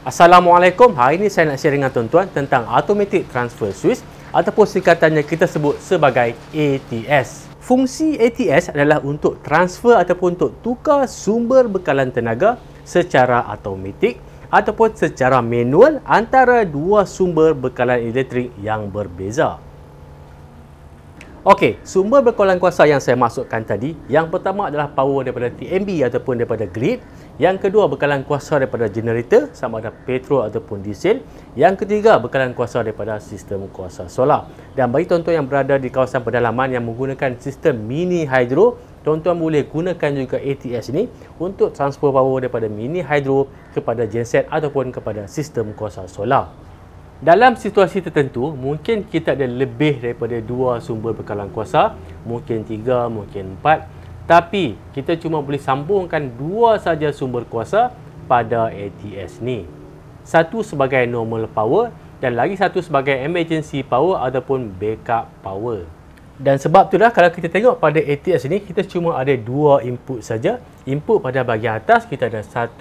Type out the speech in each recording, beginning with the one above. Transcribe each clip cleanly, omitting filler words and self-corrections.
Assalamualaikum, hari ini saya nak share dengan tuan-tuan tentang Automatic Transfer Switch ataupun singkatannya kita sebut sebagai ATS. Fungsi ATS adalah untuk transfer ataupun untuk tukar sumber bekalan tenaga secara automatik ataupun secara manual antara dua sumber bekalan elektrik yang berbeza. Okey, sumber bekalan kuasa yang saya masukkan tadi, yang pertama adalah power daripada TMB ataupun daripada grid. Yang kedua, bekalan kuasa daripada generator sama ada petrol ataupun diesel. Yang ketiga, bekalan kuasa daripada sistem kuasa solar. Dan bagi tuan-tuan yang berada di kawasan pedalaman yang menggunakan sistem mini hydro, tuan-tuan boleh gunakan juga ATS ini untuk transfer power daripada mini hydro kepada genset ataupun kepada sistem kuasa solar. Dalam situasi tertentu, mungkin kita ada lebih daripada dua sumber bekalan kuasa, mungkin 3, mungkin 4, tapi kita cuma boleh sambungkan dua saja sumber kuasa pada ATS ni. Satu sebagai normal power dan lagi satu sebagai emergency power ataupun backup power. Dan sebab itulah kalau kita tengok pada ATS ni, kita cuma ada dua input saja. Input pada bahagian atas kita ada 1,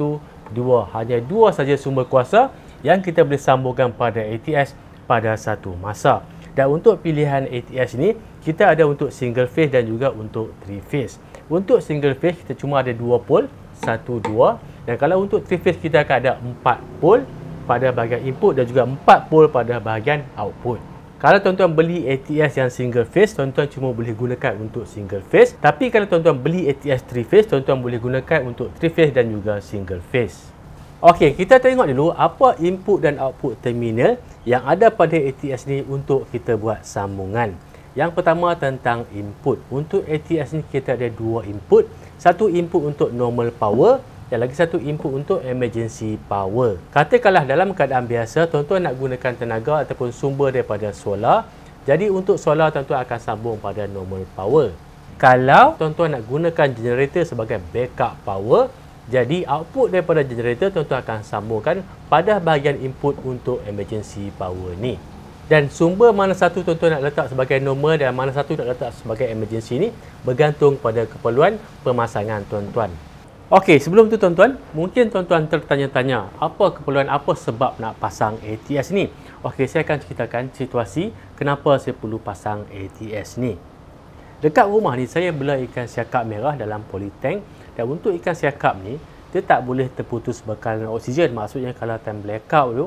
2, hanya dua saja sumber kuasa yang kita boleh sambungkan pada ATS pada satu masa. Dan untuk pilihan ATS ini, kita ada untuk single phase dan juga untuk 3 phase. Untuk single phase, kita cuma ada 2 pole, 1, 2. Dan kalau untuk 3 phase, kita akan ada 4 pole pada bahagian input dan juga 4 pole pada bahagian output. Kalau tuan-tuan beli ATS yang single phase, tuan-tuan cuma boleh gunakan untuk single phase. Tapi kalau tuan-tuan beli ATS 3 phase, tuan-tuan boleh gunakan untuk 3 phase dan juga single phase. Okey, kita tengok dulu apa input dan output terminal yang ada pada ATS ni untuk kita buat sambungan. Yang pertama tentang input. Untuk ATS ni kita ada dua input. Satu input untuk normal power dan lagi satu input untuk emergency power. Katakanlah dalam keadaan biasa, tuan-tuan nak gunakan tenaga ataupun sumber daripada solar. Jadi untuk solar, tuan-tuan akan sambung pada normal power. Kalau tuan-tuan nak gunakan generator sebagai backup power, jadi output daripada generator tuan-tuan akan sambungkan pada bahagian input untuk emergency power ni. Dan sumber mana satu tuan-tuan nak letak sebagai normal dan mana satu nak letak sebagai emergency ni bergantung pada keperluan pemasangan tuan-tuan. Okey, sebelum tu tuan-tuan, mungkin tuan-tuan tertanya-tanya apa keperluan, apa sebab nak pasang ATS ni. Okey, saya akan ceritakan situasi kenapa saya perlu pasang ATS ni. Dekat rumah ni saya bela ikan siakap merah dalam polytank. Dan untuk ikan siakap ni, dia tak boleh terputus bekalan oksigen. Maksudnya kalau time blackout tu,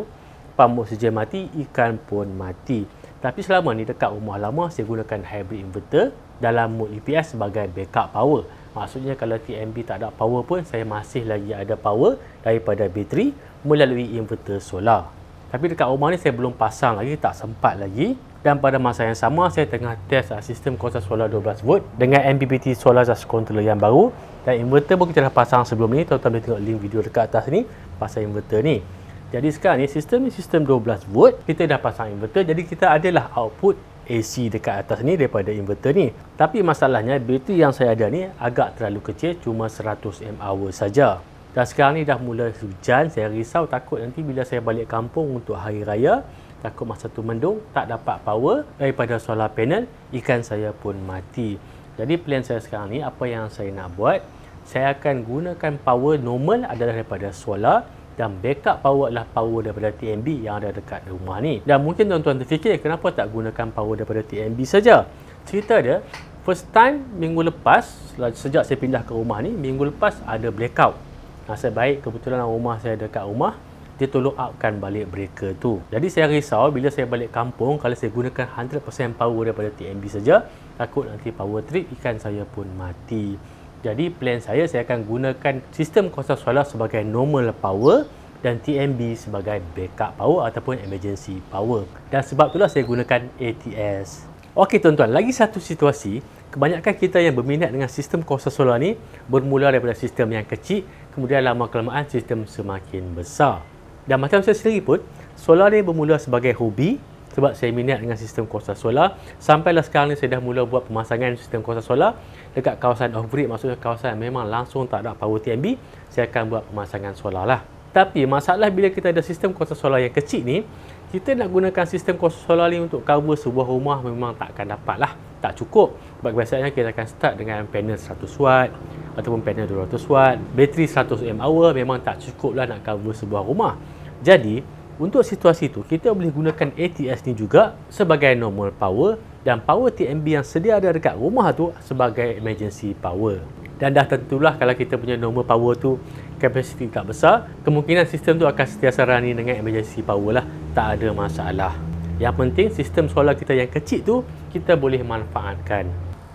pam oksigen mati, ikan pun mati. Tapi selama ni dekat rumah lama, saya gunakan hybrid inverter dalam mode UPS sebagai backup power. Maksudnya kalau TMB tak ada power pun, saya masih lagi ada power daripada bateri melalui inverter solar. Tapi dekat rumah ni saya belum pasang lagi, tak sempat lagi. Dan pada masa yang sama, saya tengah test sistem kuasa solar 12 volt dengan MPPT Solar Charge Controller yang baru. Dan inverter pun kita dah pasang sebelum ni. Tuan-tuan boleh tengok link video dekat atas ni pasal inverter ni. Jadi sekarang ni sistem 12 volt. Kita dah pasang inverter. Jadi kita adalah output AC dekat atas ni daripada inverter ni. Tapi masalahnya bateri yang saya ada ni agak terlalu kecil, cuma 100 mAh saja. Dan sekarang ni dah mula hujan. Saya risau takut nanti bila saya balik kampung untuk hari raya, takut masa tu mendung, tak dapat power daripada solar panel, ikan saya pun mati. Jadi plan saya sekarang ni, apa yang saya nak buat, saya akan gunakan power normal adalah daripada solar dan backup power adalah power daripada TMB yang ada dekat rumah ni. Dan mungkin tuan-tuan terfikir, kenapa tak gunakan power daripada TMB saja? Cerita dia, first time minggu lepas, sejak saya pindah ke rumah ni, minggu lepas ada blackout. Nasib baik kebetulan rumah saya dekat rumah, dia tolong upkan balik breaker tu. Jadi saya risau bila saya balik kampung, kalau saya gunakan 100% power daripada TMB saja, takut nanti power trip, ikan saya pun mati. Jadi plan saya akan gunakan sistem kuasa solar sebagai normal power dan TMB sebagai backup power ataupun emergency power. Dan sebab itulah saya gunakan ATS. Okey tuan-tuan, lagi satu situasi, kebanyakan kita yang berminat dengan sistem kuasa solar ni bermula daripada sistem yang kecil, kemudian lama-kelamaan sistem semakin besar. Dan macam saya sendiri pun, solar ni bermula sebagai hobi sebab saya minat dengan sistem kuasa solar. Sampailah sekarang ni saya dah mula buat pemasangan sistem kuasa solar dekat kawasan off-grid, maksudnya kawasan yang memang langsung tak ada power TMB, saya akan buat pemasangan solar lah. Tapi masalah bila kita ada sistem kuasa solar yang kecil ni, kita nak gunakan sistem kuasa solar ni untuk cover sebuah rumah memang takkan dapat lah, tak cukup. Sebab biasanya kita akan start dengan panel 100 watt ataupun panel 200 watt, bateri 100 mAh memang tak cukup lah nak cover sebuah rumah. Jadi, untuk situasi itu, kita boleh gunakan ATS ni juga sebagai normal power dan power TMB yang sedia ada dekat rumah tu sebagai emergency power. Dan dah tentulah kalau kita punya normal power tu kapasiti tak besar, kemungkinan sistem tu akan sentiasa running dengan emergency power lah, tak ada masalah. Yang penting sistem solar kita yang kecil tu kita boleh manfaatkan.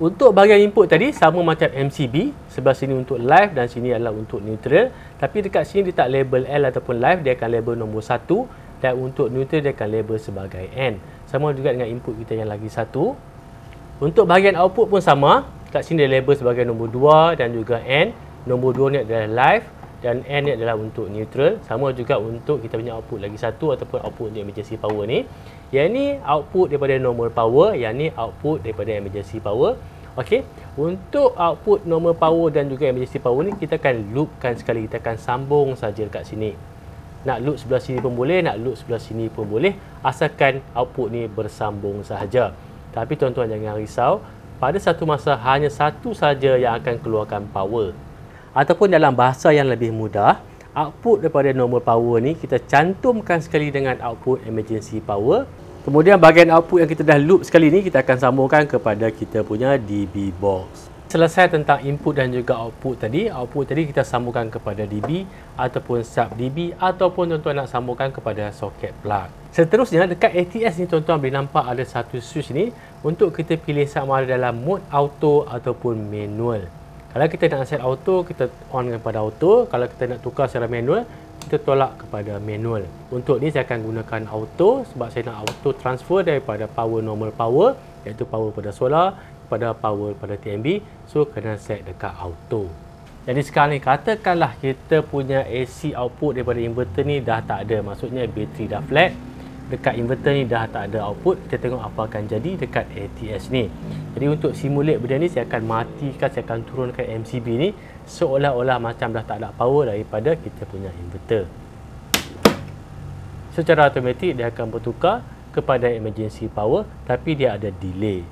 Untuk bahagian input tadi sama macam MCB, sebelah sini untuk live dan sini adalah untuk neutral. Tapi dekat sini dia tak label L ataupun live, dia akan label nombor 1, dan untuk neutral dia akan label sebagai N. Sama juga dengan input kita yang lagi satu. Untuk bahagian output pun sama, kat sini dia label sebagai nombor 2 dan juga N. Nombor 2 ni adalah live dan N ni adalah untuk neutral. Sama juga untuk kita punya output lagi satu ataupun output untuk emergency power ni. Yang ni output daripada normal power, yang ni output daripada emergency power. Okey, untuk output normal power dan juga emergency power ni kita akan loopkan sekali, kita akan sambung saja dekat sini. Nak loop sebelah sini pun boleh, nak loop sebelah sini pun boleh, asalkan output ni bersambung sahaja. Tapi tuan-tuan jangan risau, pada satu masa hanya satu saja yang akan keluarkan power. Ataupun dalam bahasa yang lebih mudah, output daripada normal power ni kita cantumkan sekali dengan output emergency power. Kemudian bahagian output yang kita dah loop sekali ni kita akan sambungkan kepada kita punya DB box. Selesai tentang input dan juga output tadi. Output tadi kita sambungkan kepada DB ataupun sub DB, ataupun tuan-tuan nak sambungkan kepada soket plug. Seterusnya dekat ATS ni tuan-tuan boleh nampak ada satu switch ni untuk kita pilih sama ada dalam mode auto ataupun manual. Kalau kita nak set auto, kita on kepada auto. Kalau kita nak tukar secara manual, kita tolak kepada manual. Untuk ni saya akan gunakan auto sebab saya nak auto transfer daripada power normal power, iaitu power pada solar, kepada power pada TMB. So kena set dekat auto. Jadi sekarang ni katakanlah kita punya AC output daripada inverter ni dah tak ada, maksudnya bateri dah flat. Dekat inverter ni dah tak ada output. Kita tengok apa akan jadi dekat ATS ni. Jadi untuk simulate benda ni, saya akan matikan, saya akan turunkan MCB ni seolah-olah macam dah tak ada power daripada kita punya inverter. Secara automatik dia akan bertukar kepada emergency power, tapi dia ada delay.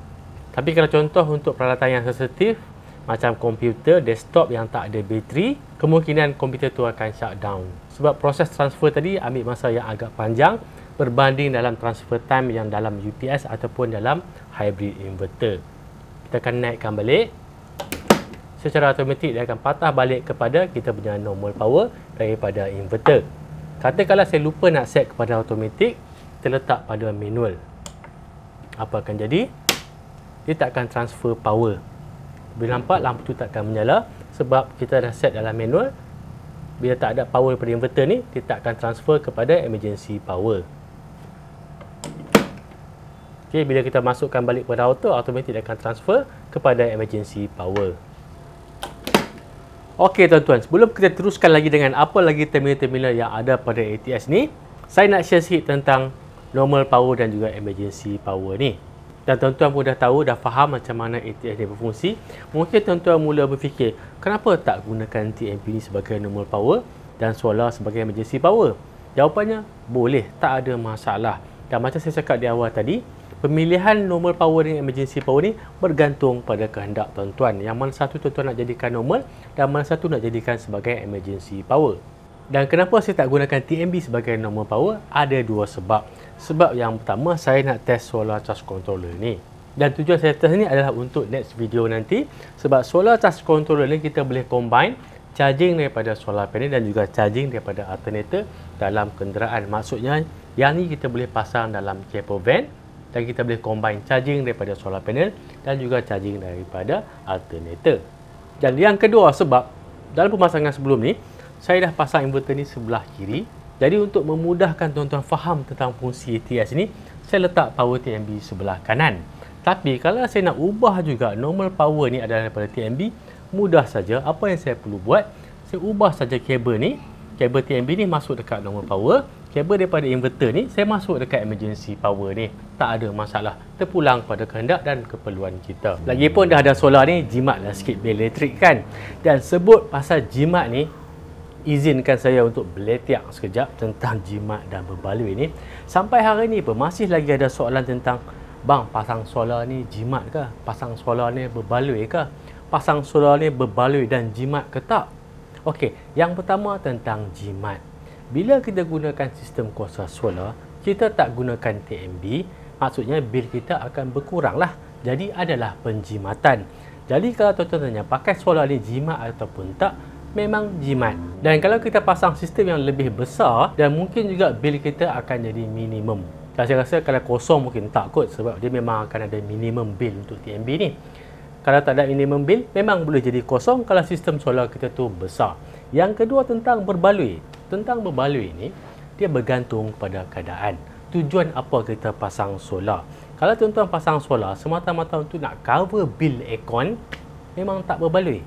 Tapi kalau contoh untuk peralatan yang sensitif macam komputer desktop yang tak ada bateri, kemungkinan komputer tu akan shutdown. Sebab proses transfer tadi ambil masa yang agak panjang berbanding dalam transfer time yang dalam UPS ataupun dalam hybrid inverter. Kita akan naikkan balik. Secara automatik dia akan patah balik kepada kita punya normal power daripada inverter. Katakanlah saya lupa nak set kepada automatik, kita letak pada manual. Apa akan jadi? Dia tak akan transfer power. Bila nampak lampu tu tak akan menyala sebab kita dah set dalam manual. Bila tak ada power daripada inverter ni, dia tak akan transfer kepada emergency power. Okay, bila kita masukkan balik pada auto, automatik dia akan transfer kepada emergency power. Okey tuan-tuan, sebelum kita teruskan lagi dengan apa lagi terminal-terminal yang ada pada ATS ni, saya nak share sikit tentang normal power dan juga emergency power ni. Dan tuan-tuan pun dah tahu, dah faham macam mana ATS ni berfungsi. Mungkin tuan-tuan mula berfikir, kenapa tak gunakan TMP ni sebagai normal power dan solar sebagai emergency power? Jawapannya, boleh, tak ada masalah. Dan macam saya cakap di awal tadi, pemilihan normal power dan emergency power ni bergantung pada kehendak tuan-tuan. Yang mana satu tuan-tuan nak jadikan normal dan mana satu nak jadikan sebagai emergency power. Dan kenapa saya tak gunakan TMB sebagai normal power? Ada dua sebab. Sebab yang pertama, saya nak test solar charge controller ni. Dan tujuan saya test ni adalah untuk next video nanti. Sebab solar charge controller ni kita boleh combine charging daripada solar panel dan juga charging daripada alternator dalam kenderaan. Maksudnya, yang ni kita boleh pasang dalam camper van dan kita boleh combine charging daripada solar panel dan juga charging daripada alternator. Dan yang kedua sebab, dalam pemasangan sebelum ni, saya dah pasang inverter ni sebelah kiri. Jadi untuk memudahkan tuan-tuan faham tentang fungsi ATS ni, saya letak power TMB sebelah kanan. Tapi kalau saya nak ubah juga normal power ni adalah daripada TMB, mudah saja. Apa yang saya perlu buat, saya ubah saja kabel ni. Kabel TMB ni masuk dekat normal power. Kabel daripada inverter ni saya masuk dekat emergency power ni. Tak ada masalah. Terpulang pada kehendak dan keperluan kita. Lagipun dah ada solar ni, jimatlah sikit bil elektrik kan. Dan sebut pasal jimat ni, izinkan saya untuk beletiak sekejap tentang jimat dan berbaloi ni. Sampai hari ni pun masih lagi ada soalan tentang, bang, pasang solar ni jimat ke? Pasang solar ni berbaloi ke? Pasang solar ni berbaloi dan jimat ke tak? Okey, yang pertama tentang jimat. Bila kita gunakan sistem kuasa solar, kita tak gunakan TMB, maksudnya bil kita akan berkurang lah. Jadi adalah penjimatan. Jadi kalau tuan-tuan tanya pakai solar ni jimat ataupun tak, memang jimat. Dan kalau kita pasang sistem yang lebih besar, dan mungkin juga bil kita akan jadi minimum. Dan saya rasa kalau kosong mungkin tak kot, sebab dia memang akan ada minimum bil untuk TMB ni. Kalau tak ada minimum bil, memang boleh jadi kosong kalau sistem solar kita tu besar. Yang kedua tentang berbaloi. Tentang berbaloi ni, dia bergantung pada keadaan. Tujuan apa kita pasang solar. Kalau tuan-tuan pasang solar semata-mata untuk nak cover bil aircon, memang tak berbaloi.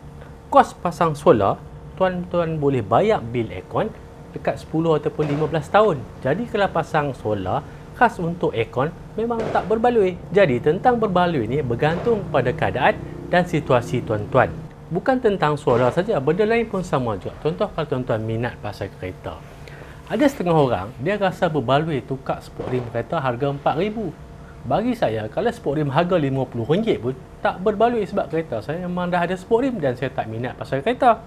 Kos pasang solar, tuan-tuan boleh bayar bil aircon dekat 10 ataupun 15 tahun. Jadi kalau pasang solar khas untuk aircon, memang tak berbaloi. Jadi tentang berbaloi ni bergantung pada keadaan dan situasi tuan-tuan. Bukan tentang solar saja, benda lain pun sama juga. Contoh kalau tuan-tuan minat pasal kereta. Ada setengah orang, dia rasa berbaloi tukar sport rim kereta harga RM4,000. Bagi saya, kalau sport rim harga RM50 pun tak berbaloi sebab kereta saya memang dah ada sport rim dan saya tak minat pasal kereta.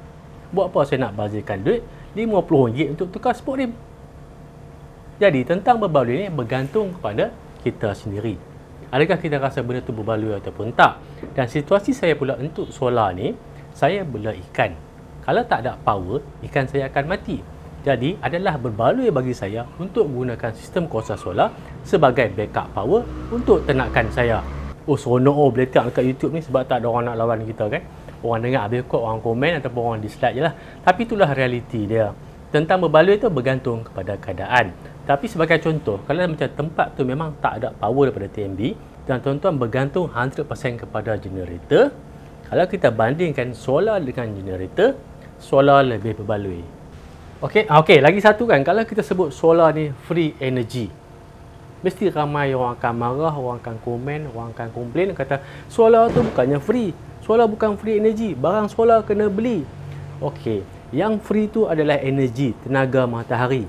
Buat apa saya nak bazirkan duit RM50 untuk tukar sport rim? Jadi, tentang berbaloi ni bergantung kepada kita sendiri. Adakah kita rasa benda tu berbaloi ataupun tak? Dan situasi saya pula untuk solar ni, saya bela ikan. Kalau tak ada power, ikan saya akan mati. Jadi, adalah berbaloi bagi saya untuk menggunakan sistem kuasa solar sebagai backup power untuk ternakan saya. Oh, seronok boleh tengok dekat YouTube ni sebab tak ada orang nak lawan kita kan. Orang dengar habis kot, orang komen ataupun orang dislike je lah. Tapi itulah realiti dia. Tentang berbaloi tu bergantung kepada keadaan. Tapi sebagai contoh, kalau macam tempat tu memang tak ada power daripada TMB dan tuan-tuan bergantung 100% kepada generator, kalau kita bandingkan solar dengan generator, solar lebih berbaloi. Okey, lagi satu kan, kalau kita sebut solar ni free energy, mesti ramai orang akan marah, orang akan komen, orang akan komplain, kata solar tu bukannya free, solar bukan free energy, barang solar kena beli. Okey, yang free tu adalah energi, tenaga matahari.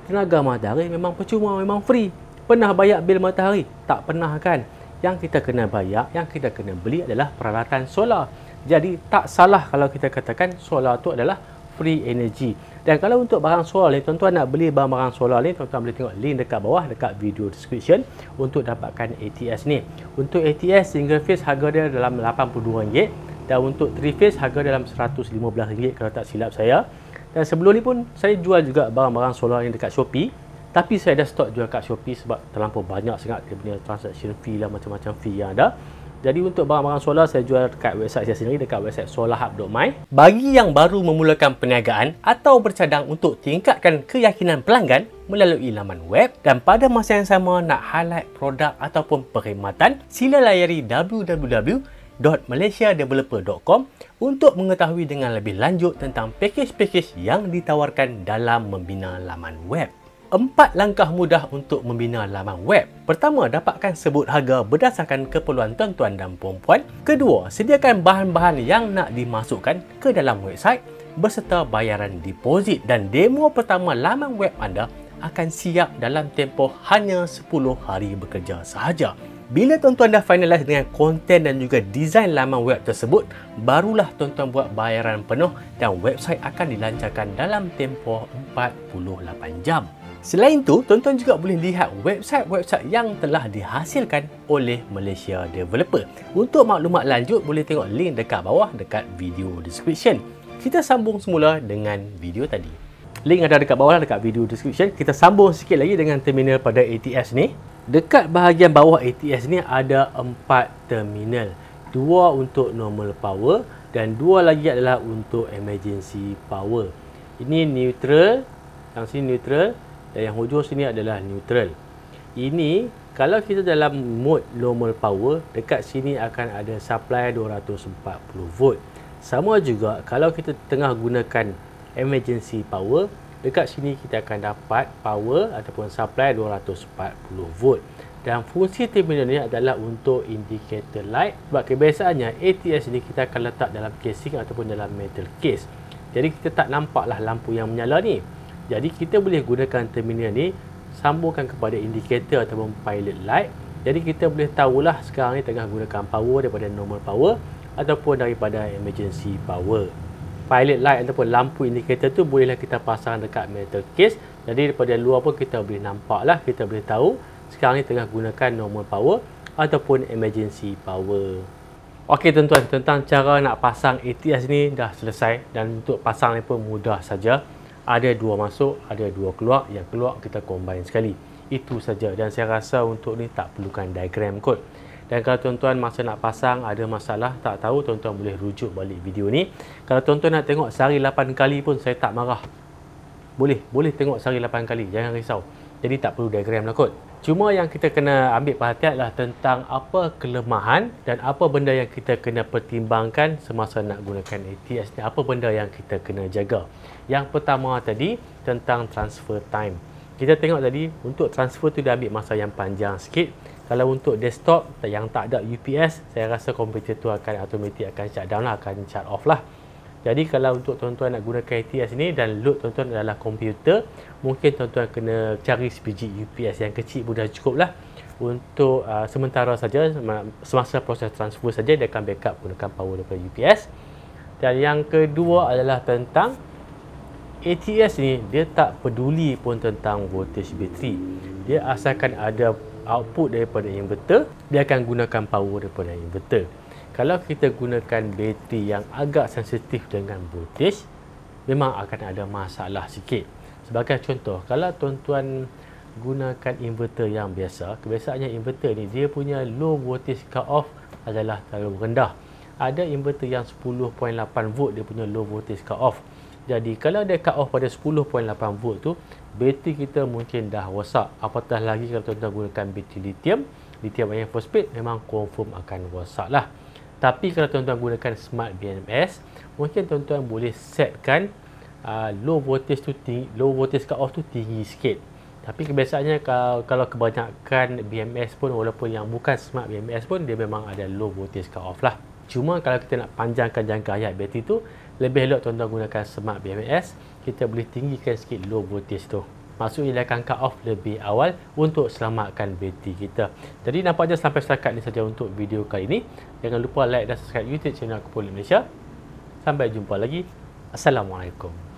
Tenaga matahari memang percuma, memang free. Pernah bayar bil matahari? Tak pernah kan? Yang kita kena bayar, yang kita kena beli adalah peralatan solar. Jadi tak salah kalau kita katakan solar tu adalah free energy. Dan kalau untuk barang solar ni, tuan-tuan nak beli barang-barang solar ni, tuan-tuan boleh tengok link dekat bawah, dekat video description untuk dapatkan ATS ni. Untuk ATS single phase harga dia dalam RM82 dan untuk 3 phase harga dalam RM115 kalau tak silap saya. Dan sebelum ni pun saya jual juga barang-barang solar ni dekat Shopee, tapi saya dah stok jual kat Shopee sebab terlampau banyak sangat dia punya transaction fee lah, macam-macam fee yang ada. Jadi untuk barang-barang solar saya jual dekat website saya sendiri, dekat website solarhub.my. Bagi yang baru memulakan perniagaan atau bercadang untuk tingkatkan keyakinan pelanggan melalui laman web dan pada masa yang sama nak highlight produk ataupun perkhidmatan, sila layari www.malaysiadeveloper.com untuk mengetahui dengan lebih lanjut tentang pakej-pakej yang ditawarkan dalam membina laman web. 4 langkah mudah untuk membina laman web. Pertama, dapatkan sebut harga berdasarkan keperluan tuan-tuan dan puan-puan. Kedua, sediakan bahan-bahan yang nak dimasukkan ke dalam website berserta bayaran deposit dan demo pertama laman web anda akan siap dalam tempoh hanya 10 hari bekerja sahaja. Bila tuan-tuan dah finalize dengan konten dan juga desain laman web tersebut, barulah tuan-tuan buat bayaran penuh dan website akan dilancarkan dalam tempoh 48 jam. Selain itu, tuan-tuan juga boleh lihat website-website yang telah dihasilkan oleh Malaysia Developer. Untuk maklumat lanjut, boleh tengok link dekat bawah dekat video description. Kita sambung semula dengan video tadi. Link ada dekat bawah dekat video description. Kita sambung sikit lagi dengan terminal pada ATS ni. Dekat bahagian bawah ATS ni ada 4 terminal. 2 untuk normal power dan 2 lagi adalah untuk emergency power. Ini neutral, yang sini neutral. Dan yang hujung sini adalah neutral. Ini kalau kita dalam mode normal power, dekat sini akan ada supply 240 volt. Sama juga kalau kita tengah gunakan emergency power, dekat sini kita akan dapat power ataupun supply 240 volt. Dan fungsi terminal ini adalah untuk indicator light. Sebab kebiasaannya ATS ni kita akan letak dalam casing ataupun dalam metal case. Jadi kita tak nampaklah lampu yang menyala ni. Jadi kita boleh gunakan terminal ni sambungkan kepada indikator ataupun pilot light. Jadi kita boleh tahulah sekarang ni tengah gunakan power daripada normal power ataupun daripada emergency power. pilot light ataupun lampu indikator tu bolehlah kita pasang dekat metal case. Jadi daripada luar pun kita boleh nampak lah, kita boleh tahu sekarang ni tengah gunakan normal power ataupun emergency power. Okey tuan-tuan, tentang cara nak pasang ATS ni dah selesai, dan untuk pasang ni pun mudah saja. Ada dua masuk, ada dua keluar. Yang keluar kita combine sekali. Itu saja, dan saya rasa untuk ni tak perlukan diagram kot. Dan kalau tuan-tuan masa nak pasang ada masalah tak tahu, tuan-tuan boleh rujuk balik video ni. Kalau tuan-tuan nak tengok sehari 8 kali pun saya tak marah. Boleh tengok sehari 8 kali, jangan risau. Jadi tak perlu diagram lah kot. Cuma yang kita kena ambil perhatian adalah tentang apa kelemahan dan apa benda yang kita kena pertimbangkan semasa nak gunakan ATS ni. Apa benda yang kita kena jaga. Yang pertama tadi tentang transfer time. Kita tengok tadi untuk transfer tu dia ambil masa yang panjang sikit. Kalau untuk desktop yang tak ada UPS, saya rasa komputer tu akan automatic akan shut down lah, akan shut off lah. Jadi kalau untuk tuan-tuan nak gunakan ATS ni dan load tuan-tuan adalah komputer, mungkin tuan-tuan kena cari sebiji UPS yang kecil pun dah cukup lah. Untuk sementara saja, semasa proses transfer saja dia akan backup gunakan power daripada UPS. Dan yang kedua adalah tentang ATS ni, dia tak peduli pun tentang voltage bateri. Dia asalkan ada output daripada inverter, dia akan gunakan power daripada inverter. Kalau kita gunakan bateri yang agak sensitif dengan voltage, memang akan ada masalah sikit. Sebagai contoh, kalau tuan-tuan gunakan inverter yang biasa, kebiasaannya inverter ni dia punya low voltage cut off adalah terlalu rendah. Ada inverter yang 10.8 volt dia punya low voltage cut off. Jadi kalau dia cut off pada 10.8 volt tu, bateri kita mungkin dah rosak. Apatah lagi kalau tuan-tuan gunakan bateri lithium ion phosphate, memang confirm akan rosak lah. Tapi kalau tuan-tuan gunakan smart BMS, mungkin tuan-tuan boleh setkan low voltage cut off tu tinggi sikit. Tapi kebiasaannya kalau kebanyakan BMS pun, walaupun yang bukan smart BMS pun, dia memang ada low voltage cut off lah. Cuma kalau kita nak panjangkan jangka hayat bateri tu, lebih elok tuan-tuan gunakan smart BMS. Kita boleh tinggikan sikit low voltage tu. Maksudnya dia akan cut off lebih awal untuk selamatkan bateri kita. Jadi nampaknya sampai setakat ni saja untuk video kali ini. Jangan lupa like dan subscribe YouTube channel Aku Poly Malaysia. Sampai jumpa lagi. Assalamualaikum.